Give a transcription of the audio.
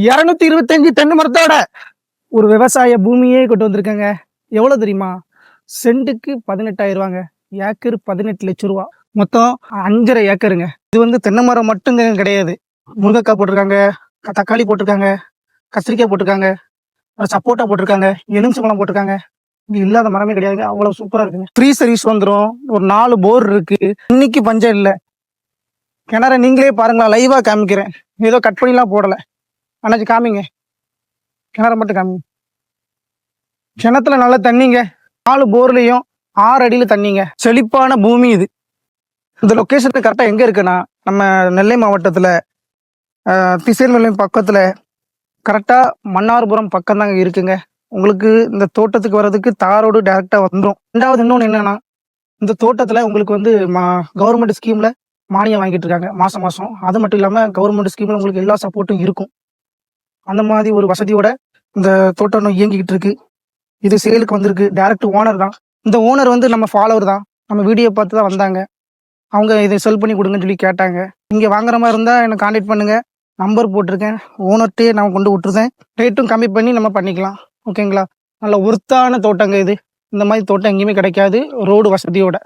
225 தென்னை மரத்தோட ஒரு விவசாய பூமியே கொண்டு வந்திருக்கேங்க. எவ்வளவு தெரியுமா? சென்ட்டுக்கு 18,000 ரூபாங்க. ஏக்கர் 18 லட்சம் ரூபா. மொத்தம் 5,500 ஏக்கருங்க. இது வந்து தென்னை மரம் மட்டும் கிடையாது. முருங்கைக்காய் போட்டிருக்காங்க, தக்காளி போட்டிருக்காங்க, கத்திரிக்காய் போட்டிருக்காங்க, சப்போட்டா போட்டிருக்காங்க, எலுமிச்சம்பழம் போட்டிருக்காங்க. இது இல்லாத மரமே கிடையாதுங்க. அவ்வளவு சூப்பரா இருக்குங்க. ஃப்ரீ சர்வீஸ் வந்துடும். ஒரு 4 போர் இருக்கு. இன்னைக்கு பஞ்சம் இல்லை. கிணற நீங்களே பாருங்களா, லைவா காமிக்கிறேன். ஏதோ கட் பண்ணிலாம் போடல. அண்ணாச்சி காமிங்க, கிணற மட்டும் காமிங்க. கிணத்துல நல்ல தண்ணிங்க. 4 போர்லயும் 6 அடியில தண்ணிங்க. செழிப்பான பூமி இது. இந்த லொக்கேஷனுக்கு கரெக்டா எங்க இருக்குன்னா, நம்ம நெல்லை மாவட்டத்துல திசைமலை பக்கத்துல கரெக்டா மன்னார்புரம் பக்கம் தாங்க இருக்குங்க. உங்களுக்கு இந்த தோட்டத்துக்கு வர்றதுக்கு தாரோடு டைரக்டா வந்துடும். ரெண்டாவது இன்னொன்று என்னன்னா, இந்த தோட்டத்துல உங்களுக்கு வந்து கவர்மெண்ட் ஸ்கீம்ல மானியம் வாங்கிட்டு இருக்காங்க மாசம் மாசம். அது மட்டும் இல்லாம கவர்மெண்ட் ஸ்கீம்ல உங்களுக்கு எல்லா சப்போர்ட்டும் இருக்கும். அந்த மாதிரி ஒரு வசதியோட இந்த தோட்டம் இயங்கிக்கிட்டு இருக்கு. இது சேலுக்கு வந்திருக்கு. டைரக்ட் ஓனர் தான். இந்த ஓனர் வந்து நம்ம ஃபாலோவர் தான். நம்ம வீடியோ பார்த்து தான் வந்தாங்க. அவங்க இதை செல் பண்ணி கொடுங்கன்னு சொல்லி கேட்டாங்க. இங்க வாங்குற மாதிரி இருந்தா என்னை கான்டாக்ட் பண்ணுங்க. நம்பர் போட்டிருக்கேன். ஓனர்ட்டே நான் கொண்டு விட்டுருந்தேன். ரேட்டும் கம்மி பண்ணி நம்ம பண்ணிக்கலாம். ஓகேங்களா? நல்ல ஒர்த்தான தோட்டங்க இது. இந்த மாதிரி தோட்டம் எங்கேயுமே கிடைக்காது, ரோடு வசதியோட.